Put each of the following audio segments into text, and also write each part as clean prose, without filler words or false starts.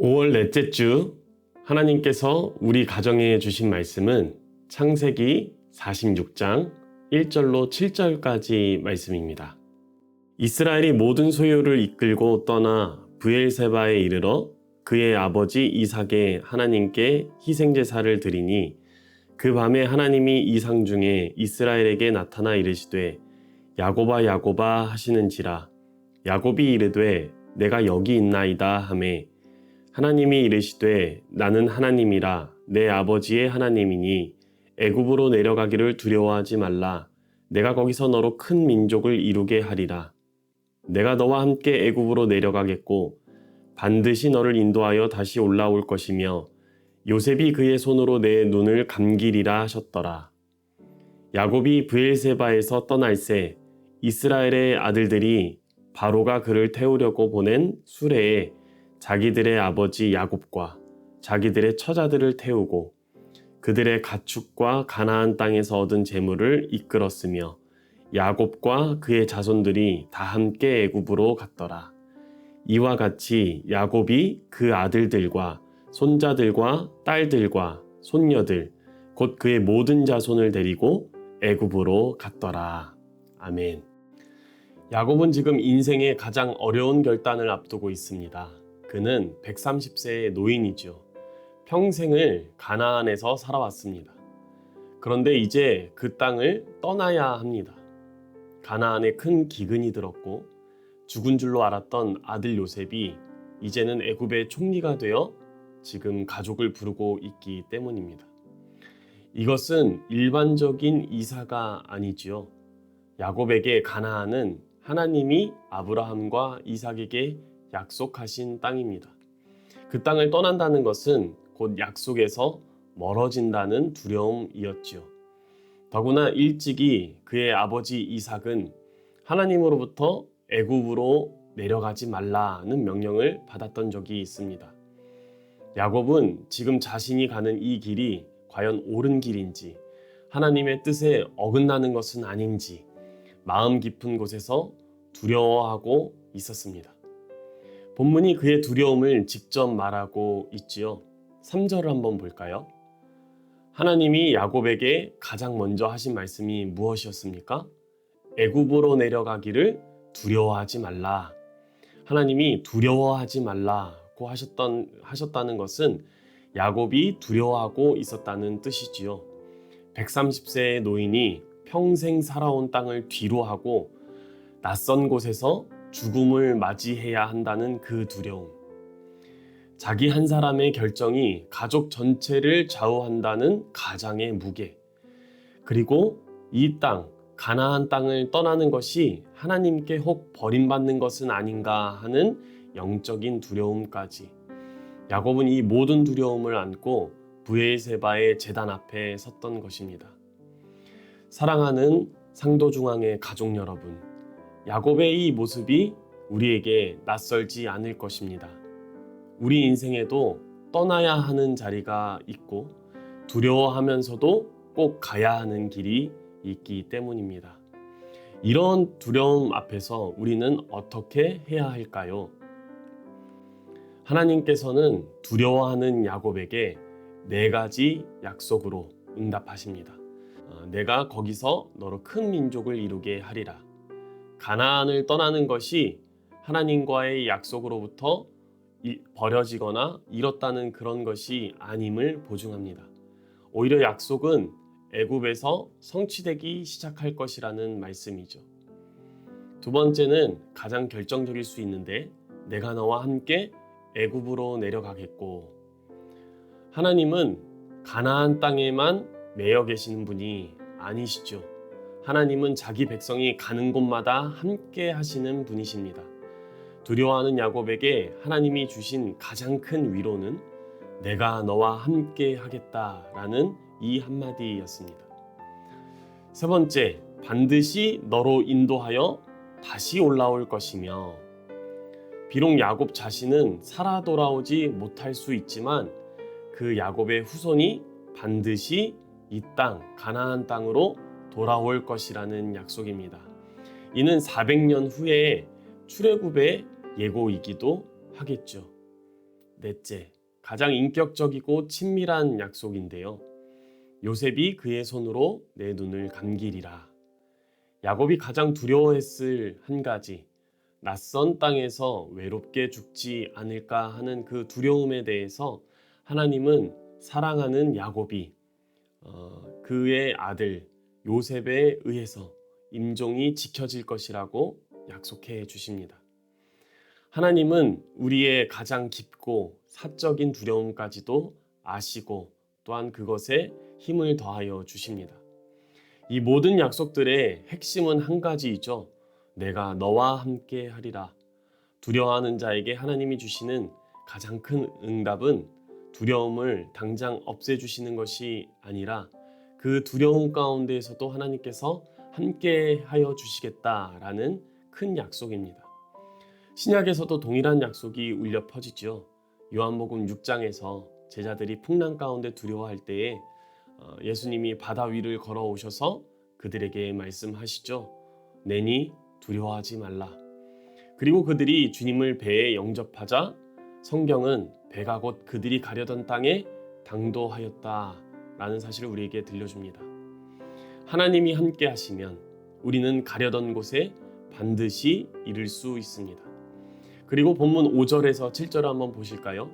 5월 넷째 주 하나님께서 우리 가정에 주신 말씀은 창세기 46장 1절로 7절까지 말씀입니다. 이스라엘이 모든 소유를 이끌고 떠나 브엘세바에 이르러 그의 아버지 이삭의 하나님께 희생제사를 드리니 그 밤에 하나님이 이상 중에 이스라엘에게 나타나 이르시되 야곱아 야곱아 하시는지라. 야곱이 이르되 내가 여기 있나이다 하매 하나님이 이르시되 나는 하나님이라 내 아버지의 하나님이니 애굽으로 내려가기를 두려워하지 말라. 내가 거기서 너로 큰 민족을 이루게 하리라. 내가 너와 함께 애굽으로 내려가겠고 반드시 너를 인도하여 다시 올라올 것이며 요셉이 그의 손으로 내 눈을 감기리라 하셨더라. 야곱이 브엘세바에서 떠날새 이스라엘의 아들들이 바로가 그를 태우려고 보낸 수레에 자기들의 아버지 야곱과 자기들의 처자들을 태우고 그들의 가축과 가나안 땅에서 얻은 재물을 이끌었으며 야곱과 그의 자손들이 다 함께 애굽으로 갔더라. 이와 같이 야곱이 그 아들들과 손자들과 딸들과 손녀들 곧 그의 모든 자손을 데리고 애굽으로 갔더라. 아멘. 야곱은 지금 인생의 가장 어려운 결단을 앞두고 있습니다. 그는 130세의 노인이죠. 평생을 가나안에서 살아왔습니다. 그런데 이제 그 땅을 떠나야 합니다. 가나안에 큰 기근이 들었고 죽은 줄로 알았던 아들 요셉이 이제는 애굽의 총리가 되어 지금 가족을 부르고 있기 때문입니다. 이것은 일반적인 이사가 아니지요. 야곱에게 가나안은 하나님이 아브라함과 이삭에게 약속하신 땅입니다. 그 땅을 떠난다는 것은 곧 약속에서 멀어진다는 두려움이었지요. 더구나 일찍이 그의 아버지 이삭은 하나님으로부터 애굽으로 내려가지 말라는 명령을 받았던 적이 있습니다. 야곱은 지금 자신이 가는 이 길이 과연 옳은 길인지, 하나님의 뜻에 어긋나는 것은 아닌지 마음 깊은 곳에서 두려워하고 있었습니다. 본문이 그의 두려움을 직접 말하고 있지요. 3절을 한번 볼까요? 하나님이 야곱에게 가장 먼저 하신 말씀이 무엇이었습니까? 애굽으로 내려가기를 두려워하지 말라. 하나님이 두려워하지 말라고 하셨다는 것은 야곱이 두려워하고 있었다는 뜻이지요. 130세의 노인이 평생 살아온 땅을 뒤로하고 낯선 곳에서 죽음을 맞이해야 한다는 그 두려움. 자기 한 사람의 결정이 가족 전체를 좌우한다는 가장의 무게. 그리고 이 땅, 가나안 땅을 떠나는 것이 하나님께 혹 버림받는 것은 아닌가 하는 영적인 두려움까지. 야곱은 이 모든 두려움을 안고 브엘세바의 제단 앞에 섰던 것입니다. 사랑하는 상도중앙의 가족 여러분, 야곱의 이 모습이 우리에게 낯설지 않을 것입니다. 우리 인생에도 떠나야 하는 자리가 있고 두려워하면서도 꼭 가야 하는 길이 있기 때문입니다. 이런 두려움 앞에서 우리는 어떻게 해야 할까요? 하나님께서는 두려워하는 야곱에게 4가지 약속으로 응답하십니다. 내가 거기서 너로 큰 민족을 이루게 하리라. 가나안을 떠나는 것이 하나님과의 약속으로부터 버려지거나 잃었다는 그런 것이 아님을 보증합니다. 오히려 약속은 애굽에서 성취되기 시작할 것이라는 말씀이죠. 두 번째는 가장 결정적일 수 있는데 내가 너와 함께 애굽으로 내려가겠고, 하나님은 가나안 땅에만 매여 계시는 분이 아니시죠. 하나님은 자기 백성이 가는 곳마다 함께 하시는 분이십니다. 두려워하는 야곱에게 하나님이 주신 가장 큰 위로는 내가 너와 함께 하겠다라는 이 한마디였습니다. 세 번째, 반드시 너로 인도하여 다시 올라올 것이며, 비록 야곱 자신은 살아 돌아오지 못할 수 있지만 그 야곱의 후손이 반드시 이 땅, 가나안 땅으로 돌아올 것이라는 약속입니다. 이는 400년 후에 출애굽의 예고이기도 하겠죠. 넷째, 가장 인격적이고 친밀한 약속인데요. 요셉이 그의 손으로 내 눈을 감기리라. 야곱이 가장 두려워했을 한 가지, 낯선 땅에서 외롭게 죽지 않을까 하는 그 두려움에 대해서 하나님은 사랑하는 야곱이 그의 아들 요셉에 의해서 임종이 지켜질 것이라고 약속해 주십니다. 하나님은 우리의 가장 깊고 사적인 두려움까지도 아시고 또한 그것에 힘을 더하여 주십니다. 이 모든 약속들의 핵심은 한 가지이죠. 내가 너와 함께 하리라. 두려워하는 자에게 하나님이 주시는 가장 큰 응답은 두려움을 당장 없애주시는 것이 아니라 그 두려움 가운데에서도 하나님께서 함께 하여 주시겠다라는 큰 약속입니다. 신약에서도 동일한 약속이 울려 퍼지죠. 요한복음 6장에서 제자들이 풍랑 가운데 두려워할 때에 예수님이 바다 위를 걸어오셔서 그들에게 말씀하시죠. 내니 두려워하지 말라. 그리고 그들이 주님을 배에 영접하자 성경은 배가 곧 그들이 가려던 땅에 당도하였다라는 사실을 우리에게 들려줍니다. 하나님이 함께 하시면 우리는 가려던 곳에 반드시 이를 수 있습니다. 그리고 본문 5절에서 7절을 한번 보실까요?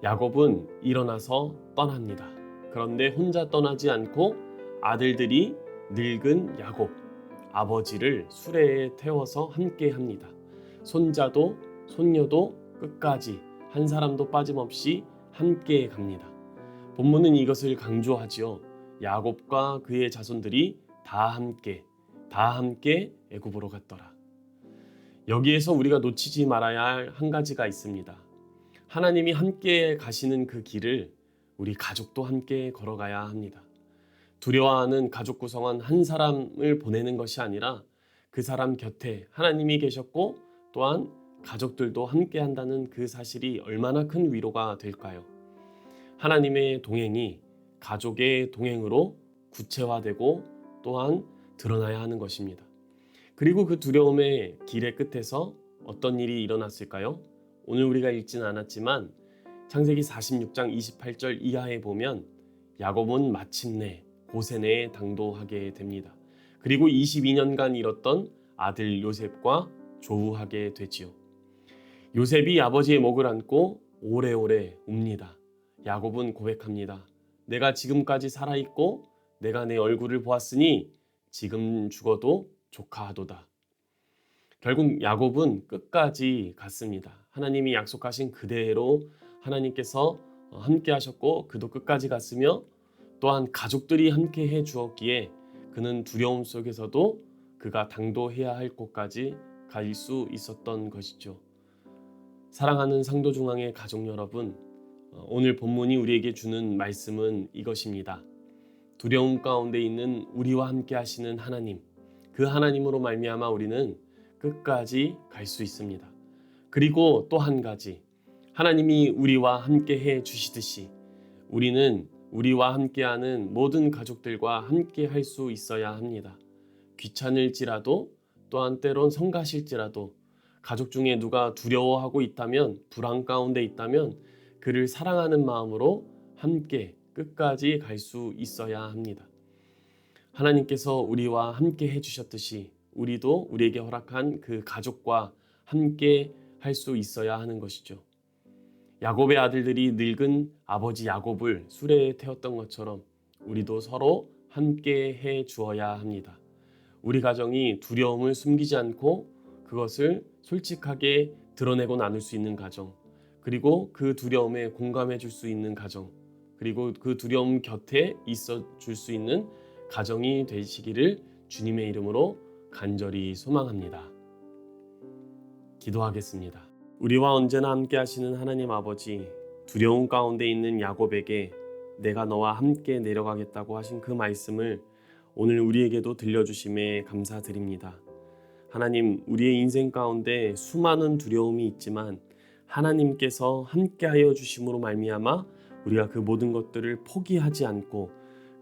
야곱은 일어나서 떠납니다. 그런데 혼자 떠나지 않고 아들들이 늙은 야곱, 아버지를 수레에 태워서 함께 합니다. 손자도 손녀도 끝까지 한 사람도 빠짐없이 함께 갑니다. 본문은 이것을 강조하지요. 야곱과 그의 자손들이 다 함께 애굽으로 갔더라. 여기에서 우리가 놓치지 말아야 할 한 가지가 있습니다. 하나님이 함께 가시는 그 길을 우리 가족도 함께 걸어가야 합니다. 두려워하는 가족 구성원 한 사람을 보내는 것이 아니라 그 사람 곁에 하나님이 계셨고 또한 가족들도 함께 한다는 그 사실이 얼마나 큰 위로가 될까요? 하나님의 동행이 가족의 동행으로 구체화되고 또한 드러나야 하는 것입니다. 그리고 그 두려움의 길의 끝에서 어떤 일이 일어났을까요? 오늘 우리가 읽지는 않았지만 창세기 46장 28절 이하에 보면 야곱은 마침내 고센에 당도하게 됩니다. 그리고 22년간 잃었던 아들 요셉과 조우하게 되지요. 요셉이 아버지의 목을 안고 오래오래 웁니다. 야곱은 고백합니다. 내가 지금까지 살아있고 내가 내 얼굴을 보았으니 지금 죽어도 조카하도다. 결국 야곱은 끝까지 갔습니다. 하나님이 약속하신 그대로 하나님께서 함께 하셨고 그도 끝까지 갔으며 또한 가족들이 함께 해 주었기에 그는 두려움 속에서도 그가 당도해야 할 곳까지 갈 수 있었던 것이죠. 사랑하는 상도중앙의 가족 여러분, 오늘 본문이 우리에게 주는 말씀은 이것입니다. 두려움 가운데 있는 우리와 함께 하시는 하나님, 그 하나님으로 말미암아 우리는 끝까지 갈 수 있습니다. 그리고 또 한 가지, 하나님이 우리와 함께 해 주시듯이 우리는 우리와 함께하는 모든 가족들과 함께 할 수 있어야 합니다. 귀찮을지라도 또한 때론 성가실지라도 가족 중에 누가 두려워하고 있다면 불안 가운데 있다면 그를 사랑하는 마음으로 함께 끝까지 갈 수 있어야 합니다. 하나님께서 우리와 함께 해주셨듯이 우리도 우리에게 허락한 그 가족과 함께 할 수 있어야 하는 것이죠. 야곱의 아들들이 늙은 아버지 야곱을 수레에 태웠던 것처럼 우리도 서로 함께 해 주어야 합니다. 우리 가정이 두려움을 숨기지 않고 그것을 솔직하게 드러내고 나눌 수 있는 가정, 그리고 그 두려움에 공감해 줄 수 있는 가정, 그리고 그 두려움 곁에 있어 줄 수 있는 가정이 되시기를 주님의 이름으로 간절히 소망합니다. 기도하겠습니다. 우리와 언제나 함께 하시는 하나님 아버지, 두려움 가운데 있는 야곱에게 내가 너와 함께 내려가겠다고 하신 그 말씀을 오늘 우리에게도 들려주심에 감사드립니다. 하나님, 우리의 인생 가운데 수많은 두려움이 있지만 하나님께서 함께하여 주심으로 말미암아 우리가 그 모든 것들을 포기하지 않고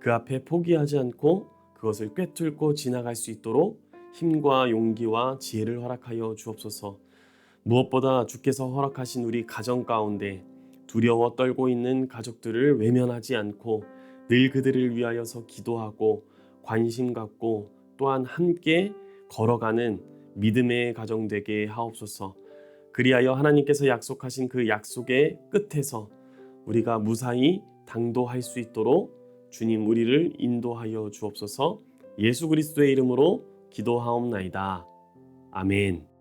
그 앞에 포기하지 않고 그것을 꿰뚫고 지나갈 수 있도록 힘과 용기와 지혜를 허락하여 주옵소서. 무엇보다 주께서 허락하신 우리 가정 가운데 두려워 떨고 있는 가족들을 외면하지 않고 늘 그들을 위하여서 기도하고 관심 갖고 또한 함께 걸어가는 믿음의 가정 되게 하옵소서. 그리하여 하나님께서 약속하신 그 약속의 끝에서 우리가 무사히 당도할 수 있도록 주님 우리를 인도하여 주옵소서. 예수 그리스도의 이름으로 기도하옵나이다. 아멘.